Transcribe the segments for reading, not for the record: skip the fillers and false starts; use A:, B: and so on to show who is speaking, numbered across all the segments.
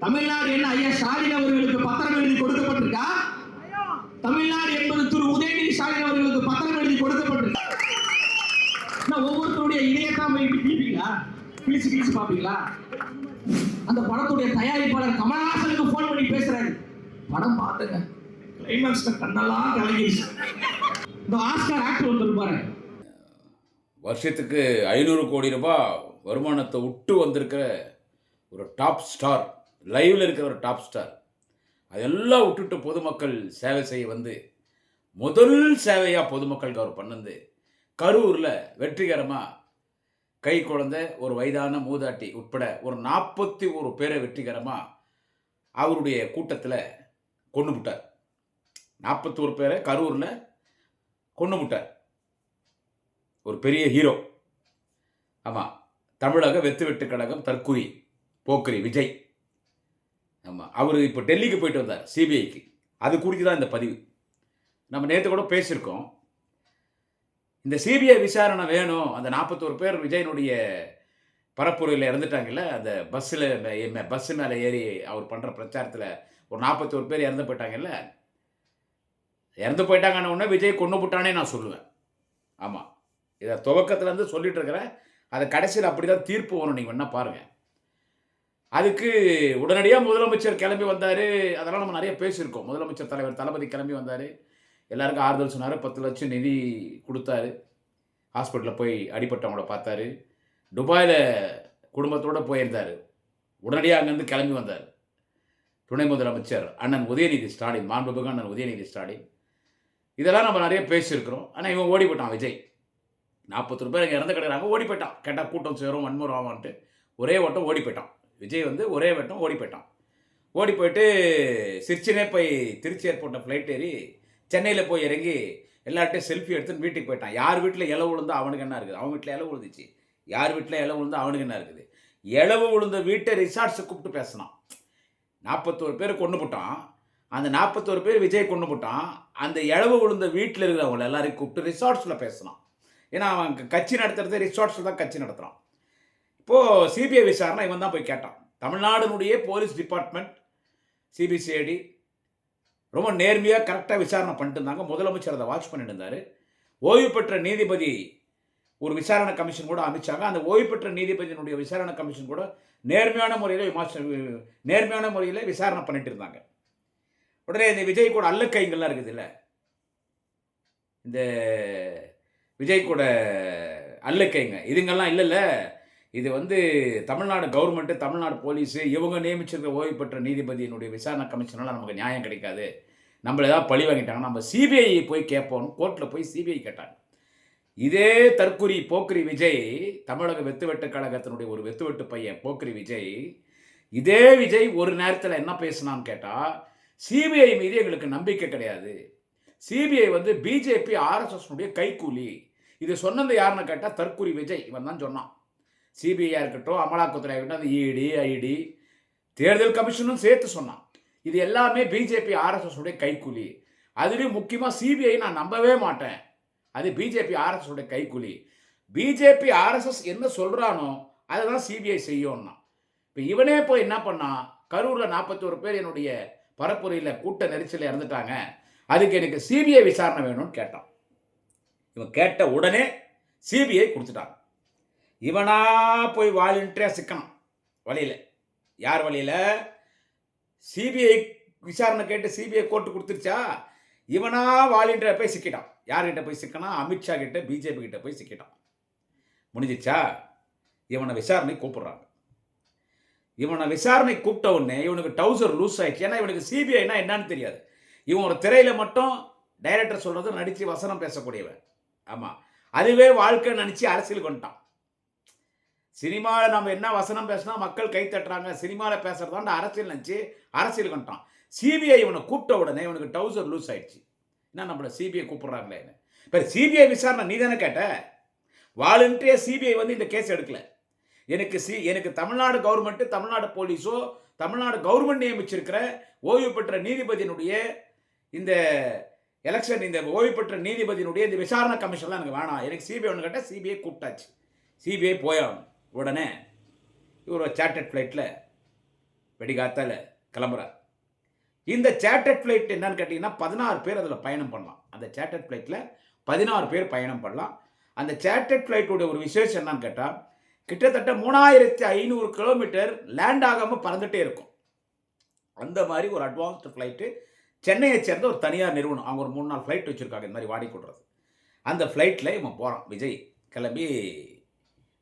A: தமிழ்நாடு என்ன ஐயா ஸ்டாலின் அவர்களுக்கு பத்திரம் எழுதி கொடுக்கப்பட்டிருக்கா? தமிழ்நாடு என்பது திரு உதயநிதி ஸ்டாலின் அவர்களுக்கு பத்திரம் எழுதி கொடுக்கப்பட்டிருக்கா? ஒவ்வொருத்தருடைய இதயத்தான் கிழிப்பீங்களா? கிழிச்சு பாப்பீங்களா? அந்த படத்துடைய தயாரிப்பாளர் கமலஹாசனுக்கு போன் பண்ணி பேசுறாரு, படம் பாத்துங்க, கிளைமாக்ஸ்ல கண்ணெல்லாம் கலங்கிடுச்சு. இந்த ஆஸ்கர் ஆக்டர் வந்து பாருங்க,
B: வருஷத்துக்கு 500 கோடி ரூபாய் வருமானத்தை விட்டு வந்திருக்கிற ஒரு டாப் ஸ்டார், லைவ்ல இருக்கிற ஒரு டாப் ஸ்டார், அதெல்லாம் விட்டுட்டு பொதுமக்கள் சேவை செய்ய வந்து முதல் சேவையாக பொதுமக்களுக்கு அவர் பண்ணது கரூரில் வெற்றிகரமாக கை குழந்தை, ஒரு வயதான மூதாட்டி உட்பட ஒரு 41 பேரை வெற்றிகரமாக அவருடைய கூட்டத்தில் கொண்டு விட்டார். 41 பேரை கரூரில் கொண்டு விட்டார். ஒரு பெரிய ஹீரோ. ஆமாம், தமிழக வெட்டு கழகம் தற்குறி போக்கிரி விஜய். ஆமாம், அவர் இப்போ டெல்லிக்கு போயிட்டு வந்தார் சிபிஐக்கு. அது குறித்து தான் இந்த பதிவு. நம்ம நேற்று கூட பேசியிருக்கோம். இந்த சிபிஐ விசாரணை வேணும். அந்த 41 பேர் விஜயனுடைய பரப்புரையில் இறந்துட்டாங்கல்ல, அந்த பஸ்ஸு மேலே ஏறி அவர் பண்ணுற பிரச்சாரத்தில் ஒரு 41 பேர் இறந்து போயிட்டாங்கல்ல. இறந்து போயிட்டாங்கன்னு உடனே விஜய் கொண்டு போட்டானே நான் சொல்லுவேன். ஆமாம், இதை துவக்கத்துலேருந்து சொல்லிட்டு இருக்கிறேன். அதை கடைசியில் அப்படி தான் தீர்ப்பு வரும், நீங்கள் வேணால் பாருங்கள். அதுக்கு உடனடியாக முதலமைச்சர் கிளம்பி வந்தார். அதெல்லாம் நம்ம நிறைய பேசியிருக்கோம். முதலமைச்சர் தலைவர் தளபதி கிளம்பி வந்தார், எல்லாருக்கும் ஆறுதல் சொன்னார், 10 லட்சம் நிதி கொடுத்தாரு, ஹாஸ்பிட்டலில் போய் அடிபட்டவங்கள பார்த்தாரு, துபாயில் குடும்பத்தோடு போயிருந்தார். உடனடியாக அங்கேருந்து கிளம்பி வந்தார் துணை முதலமைச்சர் அண்ணன் உதயநிதி ஸ்டாலின், மாண்புமிகு அண்ணன் உதயநிதி ஸ்டாலின். இதெல்லாம் நம்ம நிறைய பேசியிருக்கிறோம். ஆனால் இவன் ஓடி போயிட்டான் விஜய். 41 பேர் இங்கே இறந்து கிடக்கிறாங்க, ஓடி போயிட்டான். கேட்டால் கூட்டம் சேரும், வன்முறை ஆவான்ட்டு ஒரே ஓட்டம் ஓடி போயிட்டான் விஜய். வந்து ஒரே வட்டம் ஓடி போயிட்டான். ஓடி போயிட்டு சிரிச்சினே போய் திருச்சி ஏர்போர்ட்டில் ஃப்ளைட் ஏறி சென்னையில் போய் இறங்கி எல்லார்ட்டையும் செல்ஃபி எடுத்துன்னு வீட்டுக்கு போயிட்டான். யார் வீட்டில் இலவு விழுந்தா அவனுக்கு என்ன இருக்குது? அவன் வீட்டில் இலவு விழுந்துச்சு. யார் வீட்டில் இலவு விழுந்தா அவனுக்கு என்ன இருக்குது? இலவு விழுந்த வீட்டை ரிசார்ட்ஸை கூப்பிட்டு பேசினான். 41 பேர் கொண்டு போட்டான். அந்த 41 பேர் விஜய் கொண்டு போட்டான். அந்த இலவு விழுந்த வீட்டில் இருக்கிறவங்களை எல்லாரையும் கூப்பிட்டு ரிசார்ட்ஸில் பேசினான். ஏன்னா அவன் கட்சி நடத்துறது ரிசார்ட்ஸில் தான் கட்சி நடத்துகிறான். இப்போது சிபிஐ விசாரணை இவன் தான் போய் கேட்டான். தமிழ்நாடுனுடைய போலீஸ் டிபார்ட்மெண்ட் சிபிசிஐடி ரொம்ப நேர்மையாக கரெக்டாக விசாரணை பண்ணிட்டு இருந்தாங்க. முதலமைச்சர் அதை வாட்ச் பண்ணிட்டு இருந்தார். ஓய்வு பெற்ற நீதிபதி ஒரு விசாரணை கமிஷன் கூட அமைச்சாங்க. அந்த ஓய்வு பெற்ற நீதிபதியினுடைய விசாரணை கமிஷன் கூட நேர்மையான முறையில் விசாரணை பண்ணிட்டு இருந்தாங்க. உடனே இந்த விஜய் கூட அல்லக்கைங்கள்லாம் இருக்குது இல்லை, இந்த விஜய் கூட அல்லக்கைங்க இதுங்கெல்லாம் இல்லைல்ல, இது வந்து தமிழ்நாடு கவர்மெண்ட்டு, தமிழ்நாடு போலீஸு இவங்க நியமிச்சிருக்கிற ஓய்வு பெற்ற நீதிபதியினுடைய விசாரணை கமிஷனால் நமக்கு நியாயம் கிடைக்காது, நம்மளை ஏதாவது பழி வாங்கிட்டாங்க, நம்ம சிபிஐ போய் கேட்போம். கோர்ட்டில் போய் சிபிஐ கேட்டாங்க. இதே தற்குறி போக்கிரி விஜய், தமிழக வெட்டு கழகத்தினுடைய ஒரு வெட்டு பையன் போக்கிரி விஜய், இதே விஜய் ஒரு நேரத்தில் என்ன பேசினான்னு கேட்டால், சிபிஐ மீது எங்களுக்கு நம்பிக்கை கிடையாது, சிபிஐ வந்து பிஜேபி ஆர்எஸ்எஸ்னுடைய கைக்கூலி. இது சொன்னது யாருன்னு கேட்டால் தற்குறி விஜய். இவன் தான் சொன்னான். சிபிஐயாக இருக்கட்டும், அமலாக்கத்துறை இருக்கட்டும், அந்த இடி ஐடி தேர்தல் கமிஷனும் சேர்த்து சொன்னான். இது எல்லாமே பிஜேபி ஆர்எஸ்எஸ் கைக்கூலி. அதுலேயும் முக்கியமாக சிபிஐ நான் நம்பவே மாட்டேன், அது பிஜேபி ஆர்எஸ்எஸ் கைக்கூலி. பிஜேபி ஆர்எஸ்எஸ் என்ன சொல்கிறானோ அதை தான் சிபிஐ செய்யும்னா. இப்போ இவனே போய் என்ன பண்ணான், கரூரில் 41 பேர் என்னுடைய பரப்புரையில் கூட்ட நெரிசலில் இறந்துட்டாங்க, அதுக்கு எனக்கு சிபிஐ விசாரணை வேணும்னு கேட்டான். இவன் கேட்ட உடனே சிபிஐ கொடுத்துட்டாங்க. இவனா போய் வாலண்டியராக சிக்கணும் வழியில். யார் வழியில்? சிபிஐ விசாரணை கேட்டு சிபிஐ கோர்ட்டு கொடுத்துருச்சா, இவனா வாலண்டியராக போய் சிக்கிட்டான். யார்கிட்ட போய் சிக்கனா? அமித்ஷா கிட்ட, பிஜேபி கிட்ட போய் சிக்கிட்டான். முடிஞ்சிச்சா? இவனை விசாரணை கூப்பிடுறாங்க. இவனை விசாரணை கூப்பிட்ட உடனே இவனுக்கு டவுசர் லூஸ் ஆயிடுச்சு. ஏன்னா இவனுக்கு சிபிஐனா என்னன்னு தெரியாது. இவன் ஒரு திரையில் மட்டும் டைரக்டர் சொல்கிறது நடித்து வசனம் பேசக்கூடியவன். ஆமாம், அதுவே வாழ்க்கை நினச்சி அரசியலுக்கு வந்துட்டான். சினிமாவில் நம்ம என்ன வசனம் பேசினா மக்கள் கை தட்டுறாங்க, சினிமாவில் பேசுகிறதாண்ட அரசியல் நினச்சி அரசியலுக்கு வந்துட்டான். சிபிஐ இவனை கூப்பிட்ட உடனே இவனுக்கு டவுசர் லூஸ் ஆயிடுச்சு. என்ன நம்மளை சிபிஐ கூப்பிட்றாங்களே? இப்போ சிபிஐ விசாரணை நீ தானே கேட்ட? வாலண்டியர் சிபிஐ வந்து இந்த கேஸ் எடுக்கல. எனக்கு தமிழ்நாடு கவர்மெண்ட்டு, தமிழ்நாடு போலீஸோ, தமிழ்நாடு கவர்மெண்ட் நியமிச்சிருக்கிற ஓய்வு பெற்ற நீதிபதியினுடைய இந்த எலெக்ஷன், இந்த ஓய்வு பெற்ற நீதிபதியினுடைய இந்த விசாரணை கமிஷன்லாம் எனக்கு வேணாம், எனக்கு சிபிஐ ஒன்று கேட்டால் சிபிஐ கூப்பிட்டாச்சு. சிபிஐ போயாகணும். உடனே இவர் சார்ட்டர்ட் ஃப்ளைட்டில் வெடிகாத்தால கிளம்புறார். இந்த சேட்டர்ட் ஃப்ளைட் என்னன்னு கேட்டிங்கன்னா 16 பேர் அதில் பயணம் பண்ணலாம். அந்த சேட்டர்ட் ஃப்ளைட்டில் 16 பேர் பயணம் பண்ணலாம். அந்த சேட்டர்ட் ஃப்ளைட்டோட ஒரு விசேஷம் என்னன்னு கேட்டால், கிட்டத்தட்ட 3500 கிலோமீட்டர் லேண்ட் ஆகாமல் பறந்துகிட்டே இருக்கும். அந்த மாதிரி ஒரு அட்வான்ஸ்டு ஃப்ளைட்டு சென்னையை சேர்ந்த ஒரு தனியார் நிறுவனம். அவங்க ஒரு 3 நாள் ஃப்ளைட் வச்சுருக்காங்க இந்த மாதிரி வாடகை கொடுறது. அந்த ஃப்ளைட்டில் இவன் போகிறான். விஜய் கிளம்பி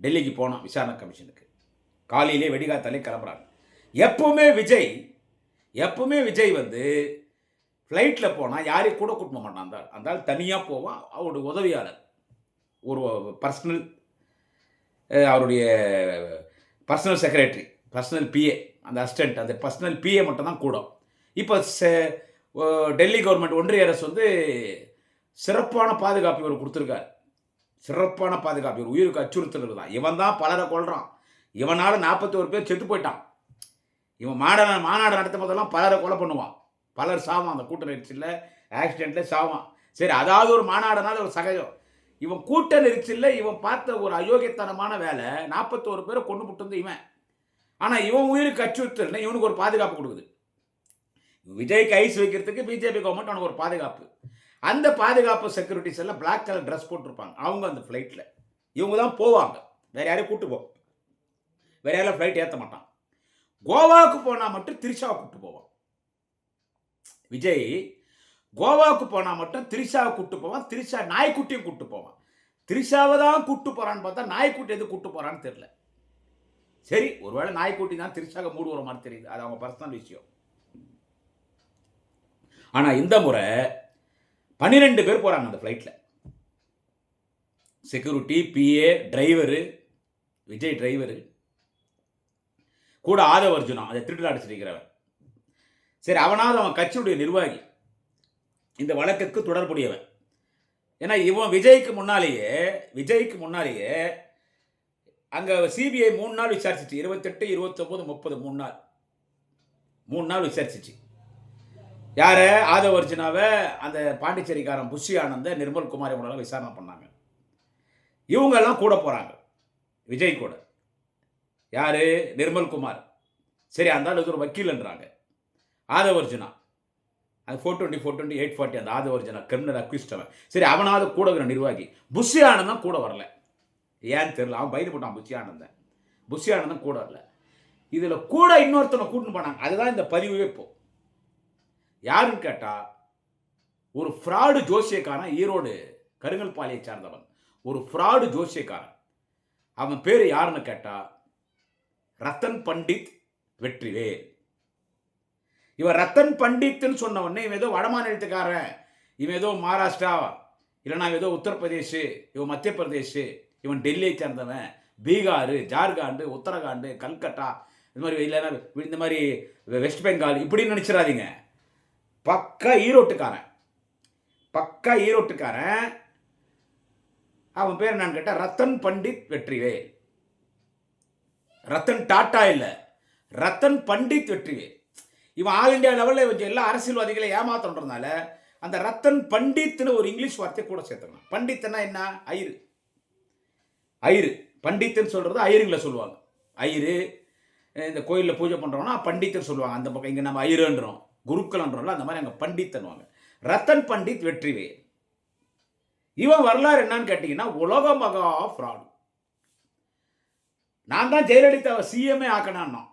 B: டெல்லிக்கு போனான் விசாரணை கமிஷனுக்கு. காலையிலே வெடிகாத்தாலே கிளம்புறாங்க. எப்பவுமே விஜய் வந்து ஃப்ளைட்டில் போனால் யாரையும் கூட கூட்ட மாட்டான். அந்த ஆள் தனியாக போவான். அவருடைய உதவியாளர் ஒரு பர்சனல், அவருடைய பர்சனல் செக்ரட்டரி, பர்சனல் பிஏ, அந்த அசிஸ்டன்ட், அந்த பர்சனல் பிஏ மட்டும் தான் கூடும். இப்போ டெல்லி கவர்மெண்ட், ஒன்றிய அரசு வந்து சிறப்பான பாதுகாப்பு இவர் கொடுத்துருக்காரு. சிறப்பான பாதுகாப்பு, இவர் உயிருக்கு அச்சுறுத்தல் தான். இவன் தான் பலரை கொள்றான். இவனால் 41 பேர் செத்து போயிட்டான். இவன் மாநாடு நடத்தும் போதெல்லாம் பலரை கொலை பண்ணுவான். பலர் சாவான். அந்த கூட்ட நெரிசலில் ஆக்சிடென்ட்டில் சாவான். சரி, அதாவது ஒரு மாநாடுனால ஒரு சகஜம். இவன் கூட்ட நெரிசலில் இவன் பார்த்த ஒரு அயோக்கியத்தனமான வேலை, 41 பேரை கொண்டு விட்டு இவன். ஆனால் இவன் உயிருக்கு அச்சுறுத்தல்னு இவனுக்கு ஒரு பாதுகாப்பு கொடுக்குது. விஜய்க்கு ஐஸ் வைக்கிறதுக்கு பிஜேபி கவர்மெண்ட் அவனுக்கு ஒரு பாதுகாப்பு. அந்த பாதுகாப்பு செக்யூரிட்டிஸ் எல்லாம் பிளாக் கலர் ட்ரெஸ் போட்டிருப்பாங்க. அவங்க அந்த ஃப்ளைட்டில் இவங்க தான் போவாங்க. வேற யாரையும் கூட்டு போவோம். வேற யாரும் ஃப்ளைட் ஏற்ற மாட்டான். கோவாவுக்கு போனால் மட்டும் திரிஷாவை கூப்பிட்டு போவான். விஜய் கோவாவுக்கு போனால் மட்டும் திரிஷாவை கூப்பிட்டு போவான். திரிஷா நாய்க்குட்டியும் கூப்பிட்டு போவான். திரிஷாவை தான் கூப்பிட்டு போகிறான்னு பார்த்தா நாய்க்குட்டி எது கூப்பிட்டு போகிறான்னு தெரியல. சரி, ஒருவேளை நாய்க்குட்டி தான் திரிஷாவை மூடு வர மாதிரி தெரியுது. அது அவங்க பர்சனல் விஷயம். ஆனால் இந்த முறை 12 பேர் போகிறாங்க அந்த ஃப்ளைட்டில். Security, PA, driver, Vijay driver, கூட ஆதவ அர்ஜுனா, அதை திருட்டு அடிச்சிருக்கிறவன். சரி, அவனாவது அவன் கட்சியுடைய நிர்வாகி, இந்த வழக்குக்கு தொடர்புடையவன். ஏன்னா இவன் விஜய்க்கு முன்னாலேயே அங்கே சிபிஐ 3 நாள் விசாரிச்சிச்சு. 28, 29, 30 3 நாள் விசாரிச்சிச்சு. யாரை? ஆதவ அர்ஜுனாவை, அந்த பாண்டிச்சேரிக்காரன் புஷி ஆனந்த, நிர்மல் குமார் இவங்களெல்லாம் விசாரணை பண்ணாங்க. இவங்கெல்லாம் கூட போகிறாங்க விஜய் கூட. யார்? நிர்மல் குமார். சரி, அந்த ஆள் ஒரு வக்கீல்ன்றாங்க. ஆதவ அர்ஜுனா அது 420, 420, 840 அந்த ஆதவ அர்ஜுனா கிரிமினல் அக்யூஸ்டவன். சரி, அவனாவது கூட இருக்கிற நிர்வாகி. புஷி ஆனந்தம் கூட வரல. ஏன்னு தெரியல. அவன் பயந்து போட்டான். புஷி ஆனந்தம் கூட வரல. இதில் கூட இன்னொருத்தனை கூட்டின்னு போனாங்க. அதுதான் இந்த பதிவே. இப்போ யாருன்னு கேட்டால், ஒரு ஃப்ராடு ஜோசியக்காரன், ஈரோடு கருங்கல்பாளையை சார்ந்தவன், ஒரு ஃப்ராடு ஜோசியக்காரன். அவன் பேர் யாருன்னு கேட்டால் ரத்தன் பண்டித் வெற்றிவேல். இவன் ரத்தன் பண்டித்னு சொன்ன உடனே இவன் ஏதோ வடமாநிலத்துக்காரன், இவன் ஏதோ மகாராஷ்டிரா, இல்லைனா ஏதோ உத்தரப்பிரதேஷ், இவன் மத்திய பிரதேஷ், இவன் டெல்லியை சேர்ந்தவன், பீகார், ஜார்க்கண்ட், உத்தரகாண்ட், கல்கட்டா, இந்த மாதிரி இல்லைன்னா இந்த மாதிரி வெஸ்ட் பெங்கால் இப்படின்னு நினச்சிடாதீங்க. பக்கா ஈரோட்டுக்காரன். அவன் பேர் என்னன்னு கேட்டால் ரத்தன் பண்டித் வெற்றிவேல். ரத்தன் டாட்டா இல்லை, ரத்தன் பண்டித் வெற்றிவேல். இவன் ஆல் இண்டியா லெவலில் கொஞ்சம் எல்லா அரசியல்வாதிகளை ஏமாத்தன்றதுனால அந்த ரத்தன் பண்டித்னு ஒரு இங்கிலீஷ் வார்த்தை கூட சேர்த்துக்கலாம். பண்டித்னா என்ன? ஐயரு. பண்டித்துன்னு சொல்கிறது ஐயருங்களை சொல்லுவாங்க. ஐயரு, இந்த கோயிலில் பூஜை பண்ணுறோம்னா பண்டித்துன்னு சொல்லுவாங்க. அந்த பக்கம் இங்கே நம்ம ஐயருன்றோம், குருக்கள்ன்றோம்ல, அந்த மாதிரி அங்கே பண்டித்துன்னுவாங்க. ரத்தன் பண்டித் வெற்றிவேல். இவன் வரலாறு என்னன்னு கேட்டிங்கன்னா, உலக மகா ஃப்ராடு. நான் தான் ஜெயலலிதாவை சிஎம்ஏ ஆக்கினான்.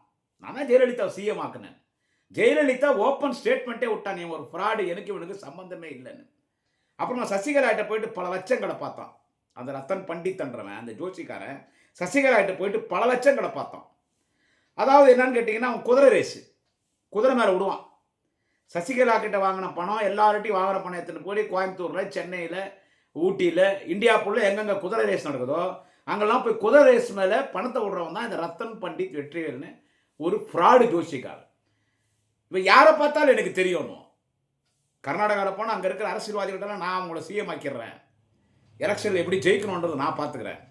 B: ஜெயலலிதா ஓப்பன் ஸ்டேட்மெண்ட்டே விட்டான், இவன் ஒரு ஃப்ராடு, எனக்கு இவனுக்கு சம்பந்தமே இல்லைன்னு. அப்புறம் நான் சசிகலாட்ட போயிட்டு பல லட்சங்களை பார்த்தான். அந்த ரத்தன் பண்டித்ன்றவன், அந்த ஜோசிக்காரன் சசிகலாட்ட போயிட்டு பல லட்சங்களை பார்த்தான். அதாவது என்னன்னு கேட்டிங்கன்னா, அவன் குதிரை மேலே விடுவான். சசிகலா கிட்ட வாங்கின பணம், எல்லார்ட்டையும் வாங்கின பணம் எடுத்துகிட்டு போய் கோயம்புத்தூரில், சென்னையில், ஊட்டியில், இந்தியா ஃபுல்லாக எங்கெங்கே குதிரை ரேஸ் நடக்குதோ அங்கெல்லாம் போய் குதிரை ரேஸ் மேலே பணத்தை விடுறவன் தான் இந்த ரத்தன் பண்டித் வெற்றிவேல்னு ஒரு ஃப்ராடு ஜோசிக்காரன். இப்போ யாரை பார்த்தாலும் எனக்கு தெரியணும். கர்நாடகாவில் போனால் அங்கே இருக்கிற அரசியல்வாதிகிட்டலாம் நான் அவங்கள சிஎம் ஆக்கிடுறேன், எலெக்ஷனில் எப்படி ஜெயிக்கணுன்றது நான் பார்த்துக்கிறேன்.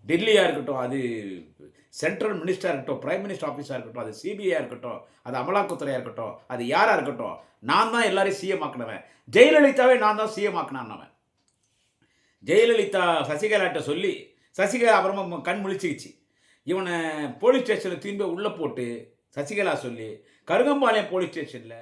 B: டெல்லியாக இருக்கட்டும், அது சென்ட்ரல் மினிஸ்டராக இருக்கட்டும், பிரைம் மினிஸ்டர் ஆஃபீஸாக இருக்கட்டும், அது சிபிஐயாக இருக்கட்டும், அது அமலாக்கத்துறையாக இருக்கட்டும், அது யாராக இருக்கட்டும், நான் தான் எல்லாரையும் சிஎம் ஆக்கினவன். ஜெயலலிதாவே நான் தான் சிஎம் ஆக்கினான்னவன். ஜெயலலிதா சசிகலாட்ட சொல்லி சசிகலா அப்புறமா கண் முழிச்சிக்கிச்சு. இவனை போலீஸ் ஸ்டேஷனில் திரும்பி உள்ளே போட்டு சசிகலா சொல்லி கருகம்பாளையம் போலீஸ் ஸ்டேஷனில்